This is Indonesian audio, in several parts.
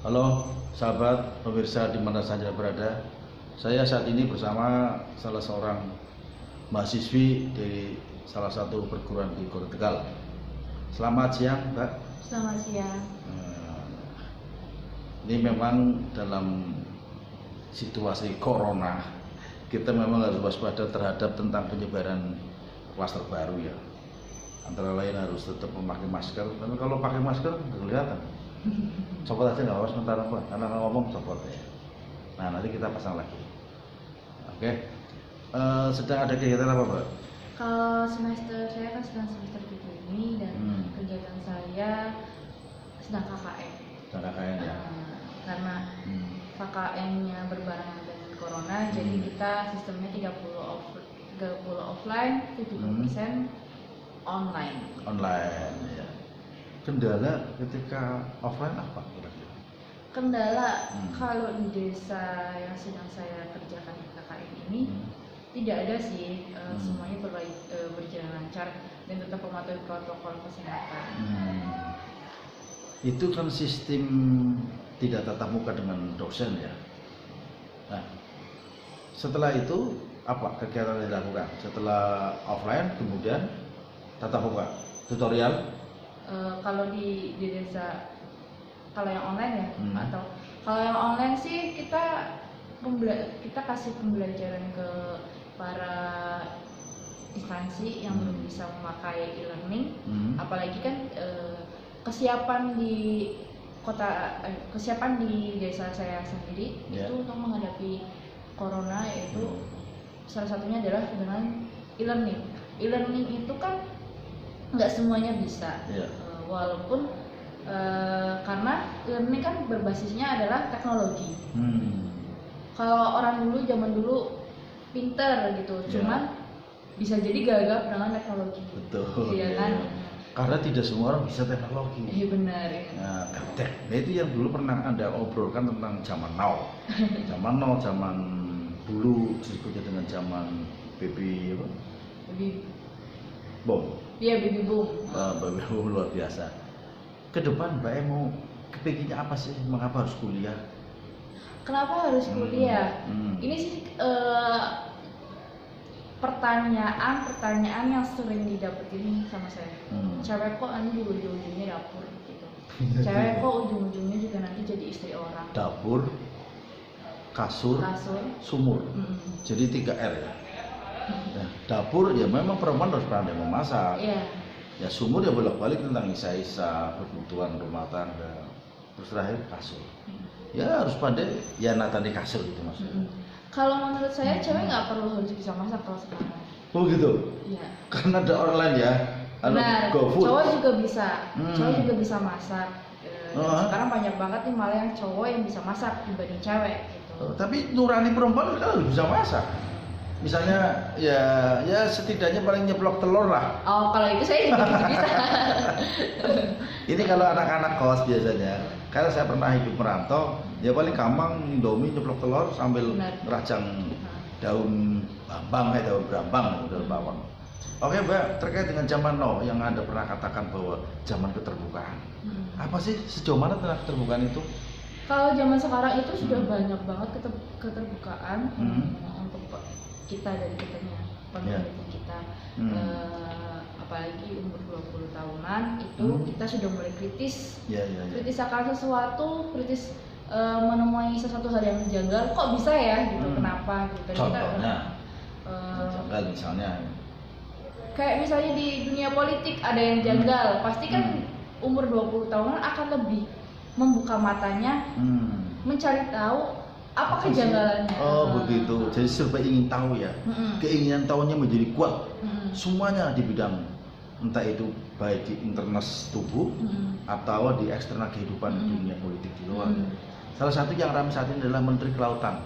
Halo sahabat pemirsa di mana saja berada. Saya saat ini bersama salah seorang mahasiswi dari salah satu perguruan di Kota Tegal. Selamat siang, Mbak. Selamat siang. Ini memang dalam situasi corona, kita memang harus waspada terhadap tentang penyebaran klaster baru ya. Antara lain harus tetap memakai masker, tapi kalau pakai masker nggak kelihatan. Copot aja nggak apa-apa sebentar, apa karena ngomong copot ya. Nah nanti kita pasang lagi. Oke. Sedang ada kegiatan apa, Mbak? Kalau semester saya kan sedang semester 7 ini dan kegiatan saya sedang KKN. Sedang KKN ya. Karena KKN-nya berbarengan dengan corona, jadi kita sistemnya 30 offline, 70% online. Online ya. Kendala ketika offline apa kira-kira? Kendala kalau di desa yang sedang saya kerjakan di KKN ini tidak ada sih, semuanya berjalan lancar dan tetap mematuhi protokol kesehatan. Itu kan sistem tidak tatap muka dengan dosen ya. Nah, setelah itu apa kegiatan yang dilakukan? Setelah offline kemudian tatap muka, tutorial. Kalau di desa, kalau yang online ya, atau kalau yang online sih kita kasih pembelajaran ke para instansi yang belum bisa memakai e-learning, apalagi kan kesiapan di desa saya sendiri itu untuk menghadapi corona, yaitu salah satunya adalah dengan e-learning. E-learning itu kan nggak semuanya bisa, walaupun karena e-learning kan berbasisnya adalah teknologi. Kalau orang dulu, zaman dulu pinter gitu, cuman bisa jadi gagal dengan teknologi. Betul. Iya kan? Karena tidak semua orang bisa teknologi. Iya benar. Ya. Nah, gaptek. Nah, itu yang dulu pernah Anda obrolkan tentang zaman now. Zaman now, zaman dulu disebutnya dengan zaman baby apa? Baby Boom. Iya, baby boom. Baby boom luar biasa. Ke depan Mbak mau kepikirnya apa sih? Mengapa harus kuliah? Kenapa harus kuliah? Ini sih pertanyaan yang sering didapetin sama saya. Cewek kok nanti juga ujung-ujungnya dapur gitu. Cewek kok ujung-ujungnya juga nanti jadi istri orang. Dapur, kasur, sumur. Jadi 3R ya. Nah, dapur ya memang perempuan harus pandai memasak. Ya sumur ya bolak-balik tentang isa-isa kebutuhan rumah tangga. Terus terakhir kasur. Ya harus pandai ya natani kasur gitu maksudnya. Kalau menurut saya cewek nggak perlu harus bisa masak kalau sekarang. Oh gitu. Iya. Karena ada online ya. Benar. Cowok juga bisa. Cowok juga bisa masak. Sekarang banyak banget nih malah yang cowok yang bisa masak dibanding cewek gitu. Tapi nurani perempuan kan harus bisa masak. Misalnya ya setidaknya paling nyeplok telur lah. Oh, kalau itu saya juga bisa. Ini kalau anak-anak kos biasanya, karena saya pernah hidup merantau, ya paling gampang Indomie nyeplok telur sambil merajang daun bambang daun brambang daun bawang. Oke Mbak, terkait dengan zaman now yang Anda pernah katakan bahwa zaman keterbukaan. Apa sih sejauh mana tentang keterbukaan itu? Kalau zaman sekarang itu sudah banyak banget keterbukaan untuk kita dari kitanya, penelitian kita, apalagi umur 20 tahunan itu kita sudah mulai kritis, kritis akan sesuatu, kritis menemui sesuatu hal yang janggal, kok bisa ya gitu, kenapa gitu. Contohnya, janggal misalnya, kayak misalnya di dunia politik ada yang janggal, pasti kan umur 20 tahunan akan lebih membuka matanya, mencari tahu apa kejanggalannya. Oh begitu, jadi serba ingin tahu ya. Keinginan tahunya menjadi kuat. Semuanya di bidang entah itu baik di internal tubuh atau di eksternal kehidupan dunia politik di luar. Salah satu yang ramai saat ini adalah Menteri Kelautan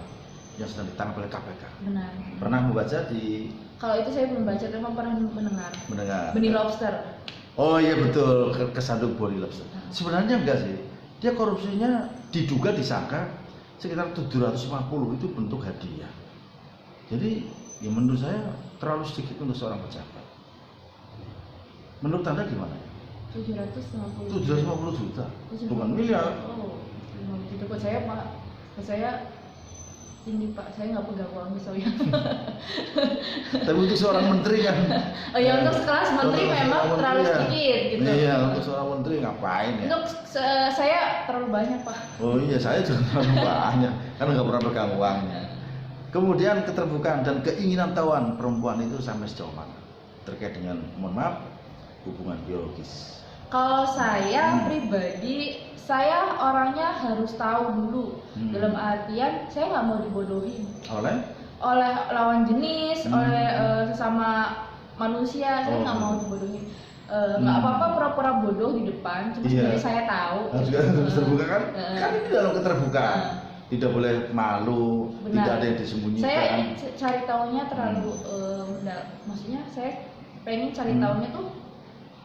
yang sedang ditangkap oleh KPK. Benar. Pernah membaca di? Kalau itu saya belum baca, tapi pernah mendengar. Benih lobster. Oh iya betul, kesandung body lobster. Sebenarnya enggak sih, dia korupsinya diduga disangka sekitar 750 itu bentuk hadiah. Jadi ya menurut saya terlalu sedikit untuk seorang pejabat. Menurut Anda gimana? 750 juta, bukan miliar. Oh, 50 gitu. Kok saya tinggi Pak, saya nggak pegang uang soalnya. Tapi untuk seorang menteri kan. Oh ya, untuk sekelas menteri memang terlalu sedikit gitu. Iya, untuk seorang menteri ngapain ya? Untuk saya terlalu banyak Pak. Oh iya, saya juga terlalu banyak karena nggak pernah pegang uangnya. Kemudian keterbukaan dan keinginan tahuan perempuan itu sampai sejauh mana terkait dengan, mohon maaf, hubungan biologis? Kalau saya pribadi, saya orangnya harus tahu dulu. Dalam artian saya nggak mau dibodohin oleh lawan jenis, oleh sesama manusia. Saya nggak mau dibodohin. Nggak apa-apa pura-pura bodoh di depan, cuma sebenarnya saya tahu. Harus terbuka kan? Kan ini dalam keterbukaan. Tidak boleh malu, Benar. tidak ada yang disembunyikan. Saya cari tahunya terlalu, maksudnya saya pengen cari tahunya tuh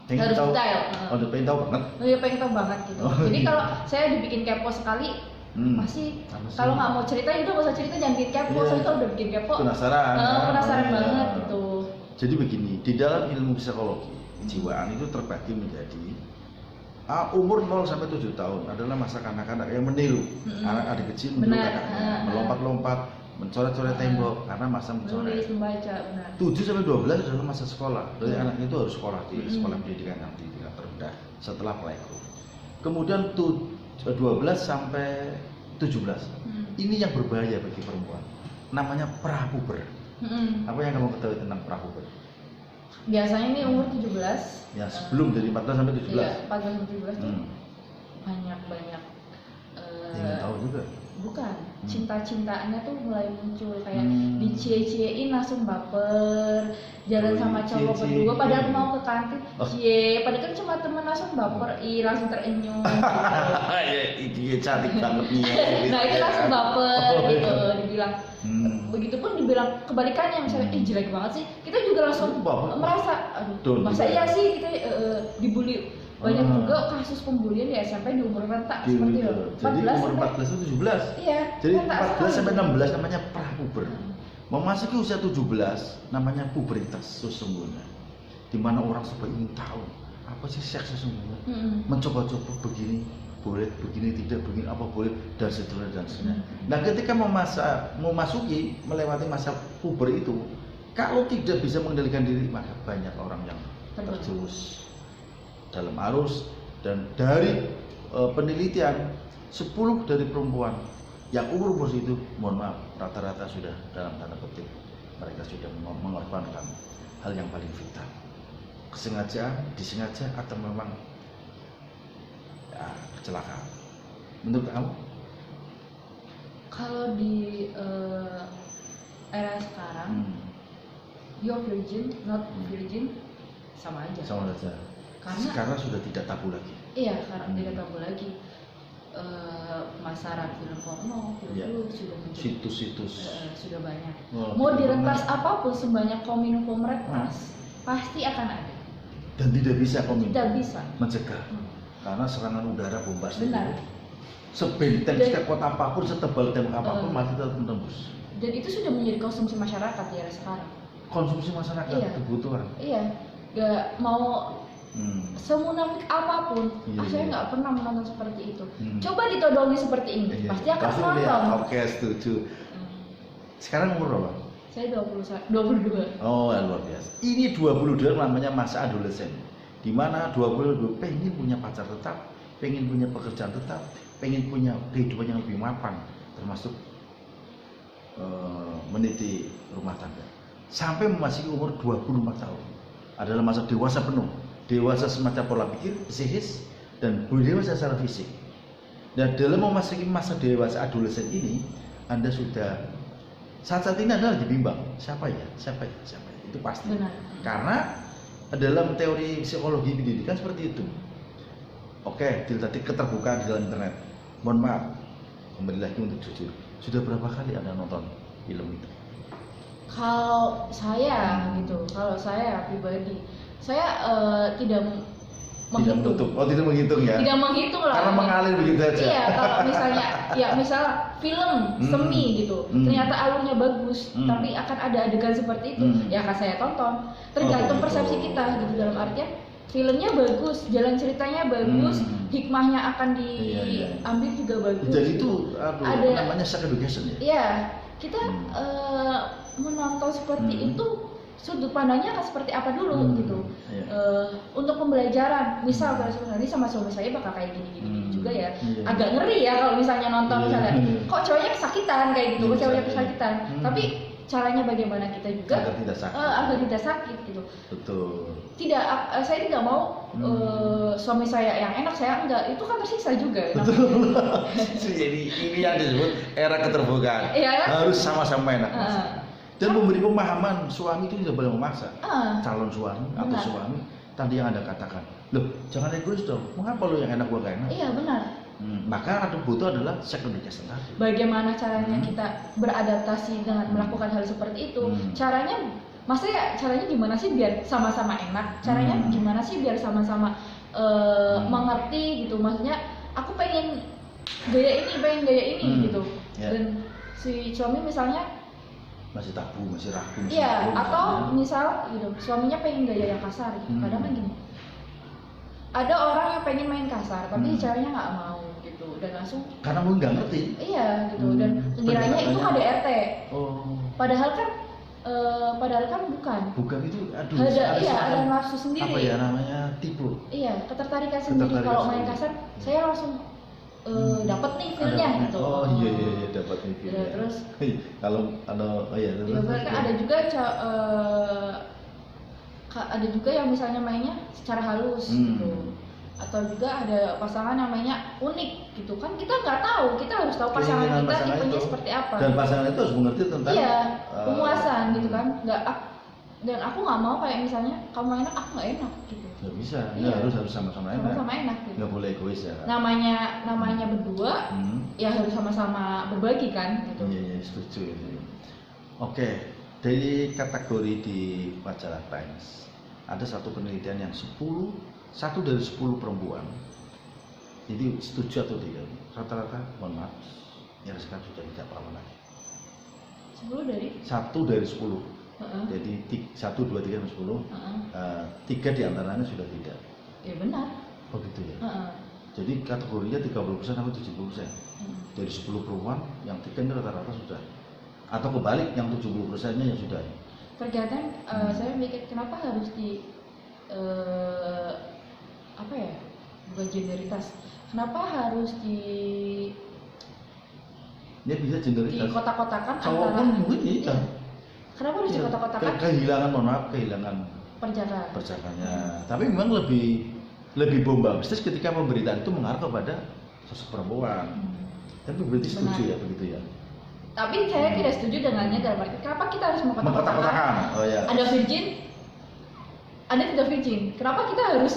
harus detail. Oh, pengen tahu banget. Oh iya, pengen tahu banget gitu. Jadi kalau saya dibikin kepo sekali, masih kalau nggak mau cerita ya udah nggak usah cerita, jangan bikin kepo. Soalnya kalau udah bikin kepo, penasaran banget gitu. Jadi begini, di dalam ilmu psikologi kejiwaan itu terbagi menjadi umur 0 sampai 7 tahun adalah masa kanak-kanak yang meniru. Anak-adik kecil meniru kakaknya, melompat-lompat, mencoret-coret tembok karena masa mencoret. Nulis, membaca, benar. 7 sampai 12 adalah masa sekolah. Jadi anak itu harus sekolah di sekolah pendidikan yang tingkat terendah setelah playgroup. Kemudian 12 sampai 17. Ini yang berbahaya bagi perempuan. Namanya prapuber. Apa yang kamu ketahui tentang prapuber? Biasanya ini umur 17. Ya, sebelum dari 14 sampai 17. Iya, 14 sampai 17 tuh banyak ingin tahu juga. Bukan, cinta-cintanya tuh mulai muncul, kayak dicie-ciein langsung baper, jalan sama cowok berdua padahal mau ke kantin, padahal kan cuma temen langsung baper, langsung terenyuh gitu. Iya, cantik banget nih. Nah itu langsung baper gitu, dibilang. Begitupun dibilang kebalikannya, misalnya jelek banget sih, kita juga langsung merasa, aduh masa iya sih kita dibully. Banyak juga kasus pembulian di SMP di umur rentak seperti itu. Jadi umur 14 sampai 17. Iya. Jadi 14 sampai 16 namanya prapuber. Memasuki usia 17 namanya puberitas sesungguhnya. Di mana orang supaya ingin tahu apa sih seks sesungguhnya. Mencoba-coba begini boleh, begini tidak, begini apa boleh, dan seterusnya. Nah, ketika memasuki melewati masa puber itu, kalau tidak bisa mengendalikan diri, maka banyak orang yang terjerumus dalam arus. Dan dari penelitian 10 dari perempuan yang umur itu, mohon maaf, rata-rata sudah dalam tanda petik mereka sudah mengorbankan hal yang paling vital, kesengajaan, disengaja, atau memang kecelakaan. Menurut kamu? Kalau di era sekarang, you're virgin, not virgin, sama aja. Sama saja. Karena sudah tidak tabu lagi. Iya, karena tidak tabu lagi. Pemasaran film porno, film sudah muncul. Situs-situs sudah banyak. Mau direntas apapun, sebanyak kominfo merentas, pasti akan ada. Dan tidak bisa kominfo. Tidak bisa mencegah. Karena serangan udara bombastis. Benar. Sebenteng sekota apapun, setebal tembok apapun masih tetap menembus. Dan itu sudah menjadi konsumsi masyarakat di era sekarang. Konsumsi masyarakat, kebutuhan. Iya, gak mau semunafik apapun. Saya nggak pernah menonton seperti itu. Coba ditodongi seperti ini, pasti akan nonton. Oke, setuju. Sekarang umur berapa? Saya 22. Oh, luar biasa. Ini 22 namanya masa adolesen. Di mana 22 pengen punya pacar tetap, pengen punya pekerjaan tetap, pengen punya kehidupan yang lebih mapan, termasuk meniti rumah tangga. Sampai memasuki umur 24 tahun adalah masa dewasa penuh. Dewasa semacam pola pikir, psikis, dan dewasa secara fisik. Dan dalam memasuki masa dewasa adolesen ini, Anda sudah saat ini Anda lagi bimbang, siapa ya? Itu pasti. Benar. Karena dalam teori psikologi pendidikan seperti itu. Oke, tadi keterbukaan di dalam internet. Mohon maaf, kembali lagi untuk jujur. Sudah berapa kali Anda nonton film itu? Kalau saya kalau saya pribadi, saya tidak menghitung. Tidak menghitung ya? Tidak menghitung lah. Karena mengalir begitu saja. Iya, kalau misalnya, misal film semi gitu, ternyata alurnya bagus, tapi akan ada adegan seperti itu, ya akan saya tonton. Tergantung persepsi kita gitu, dalam artian filmnya bagus, jalan ceritanya bagus, hikmahnya akan Iya, iya. diambil juga bagus. Jadi itu Ada- namanya sex education ya. Iya, kita menonton seperti itu, sudut pandangnya akan seperti apa dulu gitu. Iya. Untuk pembelajaran, misal kalau sebenarnya sama suami saya bakal kayak gini juga ya. Iya. Agak ngeri ya kalau misalnya nonton Iya. misalnya, kok cowoknya kesakitan kayak gitu, kok cowoknya Iya. kesakitan. Tapi caranya bagaimana kita juga Agar tidak sakit. agar tidak sakit gitu. Betul. Tidak, saya tidak mau suami saya yang enak, saya enggak, itu kan tersiksa juga. Betul. Jadi ini yang disebut era keterbukaan. Iya kan? Harus sama-sama enak. Heeh. Dan memberi pemahaman suami itu tidak boleh memaksa. Ah, Calon suami atau Benar. suami tadi yang Anda katakan, loh jangan egois dong. Mengapa lo yang enak gua gak enak? iya benar. Maka ada butuh adalah sex education tadi. Bagaimana caranya kita beradaptasi dengan melakukan hal seperti itu? Caranya, maksudnya caranya gimana sih biar sama-sama enak? Caranya gimana sih biar sama-sama mengerti gitu? Maksudnya aku pengen gaya ini gitu. Ya. Dan si suami misalnya, Masih tabu, masih ragu, masih iya, malu, atau misalnya. misal gitu, suaminya pengen gaya yang kasar. Kadang kan gini, ada orang yang pengen main kasar, tapi caranya nggak mau gitu, dan langsung karena mungkin nggak ngerti. iya gitu, dan kiranya itu KDRT. Oh, Padahal kan bukan. bukan itu. Aduh, Iya, semacam ada nafsu sendiri. apa ya namanya, tipu. Iya, ketertarikan sendiri. Ketertarikan Kalau main sendiri. kasar, saya langsung dapat nih feel-nya gitu. Oh iya dapat nih feel. Ya, terus kalau oh iya ya, kan ada juga ada juga yang misalnya mainnya secara halus gitu, atau juga ada pasangan yang mainnya unik gitu kan, kita nggak tahu, kita harus tahu pasangan Keinginan kita pasangan tipenya itu. seperti apa. Dan pasangan itu harus mengerti tentang Iya, pemuasan gitu kan, dan aku nggak mau kayak misalnya kamu enak aku nggak enak gitu. Nggak bisa, Iya. harus sama-sama enak. Sama-sama enak gitu. Nggak boleh egois ya. Namanya berdua ya harus sama-sama berbagi kan gitu. Iya setuju. Oke, dari kategori di majalah Times ada satu penelitian yang 1 dari 10 perempuan, jadi setuju atau tidak, rata-rata mohon maaf ya sekarang sudah tidak paham lagi. 10 dari 1 dari 10. Heeh. Jadi 1, 2, 3, 10. 3 diantaranya sudah tidak. Ya benar. Begitu ya. Heeh. Jadi kategorinya 30% sampai 70%. Dari 10 perempuan yang 3 ini rata-rata sudah. Atau kebalik, yang 70%-nya yang sudah. Terkadang saya mikir kenapa harus di apa ya, bukan genderitas, kenapa harus di Dia bisa genderitas. kotak-kotakan Cowok pun mungkin iya. iya. Kenapa harus di Iya, kotak-kotakan kehilangan, mohon maaf, kehilangan perjalanan? perjakanya. Tapi memang lebih bombastis ketika pemberitaan itu mengarah kepada sosok perempuan. Tapi berarti setuju Benar. ya begitu ya. Tapi saya tidak setuju dengannya dalam arti kenapa kita harus mengkotak-kotakan? Mengkotak-kotakan. Oh ya. Ada virgin, ada tidak virgin. Kenapa kita harus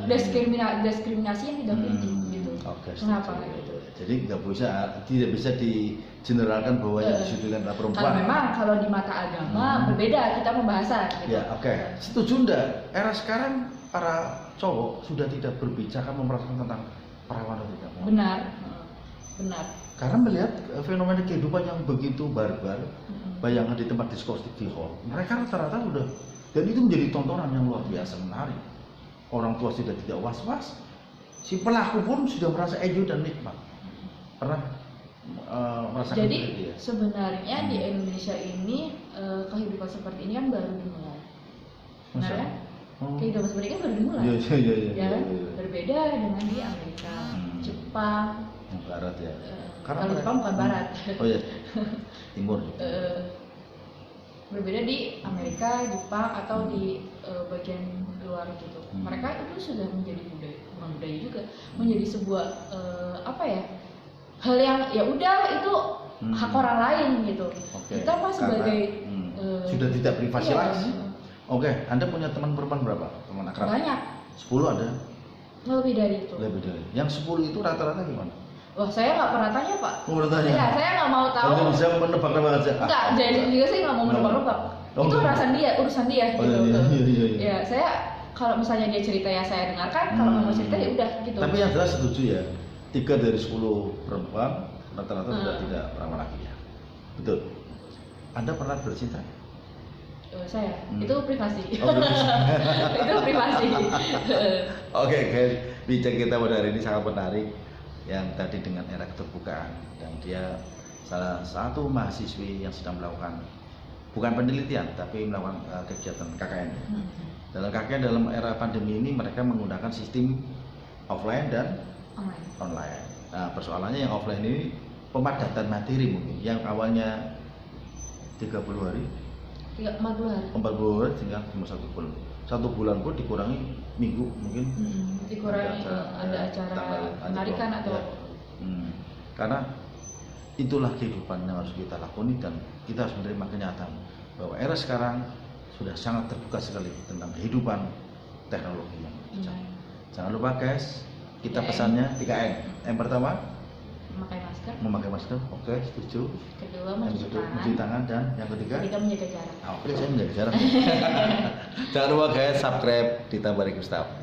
diskriminasi yang tidak virgin gitu? Oke, Kenapa setuju. gitu? Jadi tidak bisa digeneralkan bahwa yang disudutkan adalah perempuan. Kalau memang kalau di mata agama berbeda kita membahasnya gitu. Ya, oke. Setuju enggak? Era sekarang para cowok sudah tidak berbicara merasakan tentang perawan atau tidak. Benar, benar. Karena melihat fenomena kehidupan yang begitu barbar, bayangkan di tempat diskotik di hall, mereka rata-rata udah, dan itu menjadi tontonan yang luar biasa menarik. Orang tua sudah tidak was-was, si pelaku pun sudah merasa enjoy dan nikmat. Pernah merasakan Jadi seperti itu ya? sebenarnya di Indonesia ini kehidupan seperti ini kan baru dimulai. Benar Masa? kan? Oh. Kehidupan seperti ini kan baru dimulai. Iya. Ya kan? Berbeda dengan di Amerika, Jepang. Yang barat ya. Kalau mereka- Jepang bukan barat. Oh iya, timur. Berbeda di Amerika, Jepang atau di bagian luar gitu. Mereka itu sudah menjadi budaya, bukan budaya juga, menjadi sebuah apa ya, hal yang ya udah itu hak orang lain gitu. Oke, Kita mah karena, sebagai sudah tidak privasi iya, lagi. Oke, Anda punya teman perempuan berapa? Teman akrab? banyak, 10 ada? lebih dari itu. Lebih dari. Yang 10 itu rata-rata gimana? Wah, saya nggak pernah tanya Pak. Oh, bertanya. Ya, saya nggak mau tahu. Anda bisa menebak-nebak aja. Enggak, jadi juga saya nggak mau menebak-nebak. Oh, Itu enggak. urusan dia Oh, gitu. iya. Ya, saya kalau misalnya dia cerita ya saya dengarkan, kalau nggak mau cerita ya udah gitu. Tapi yang jelas setuju ya, 3 dari 10 perempuan rata-rata sudah tidak perawan lagi ya. Betul. Anda pernah bercinta? Saya itu privasi. Oh, privasi. Itu privasi. Oke guys, bincang kita pada hari ini sangat menarik yang tadi dengan era keterbukaan, dan dia salah satu mahasiswi yang sedang melakukan bukan penelitian tapi melakukan kegiatan KKN. Dalam KKN dalam era pandemi ini mereka menggunakan sistem offline dan online. Nah, persoalannya yang offline ini pemadatan materi mungkin yang awalnya 30 hari 40 hari 40 hari tinggal cuma 1 bulan. 1 bulan pun dikurangi minggu mungkin. Dikurangi ada acara penarikan atau karena itulah kehidupan yang harus kita lakoni, dan kita harus menerima kenyataan bahwa era sekarang sudah sangat terbuka sekali tentang kehidupan teknologi yang berjalan. Jangan lupa guys, kita pesannya 3M. Yang pertama memakai masker, oke, setuju. Kedua mencuci tangan, dan yang ketiga menjaga jarak. Oke, saya menjaga jarak. Jangan lupa guys, subscribe di Tambari Gustaf.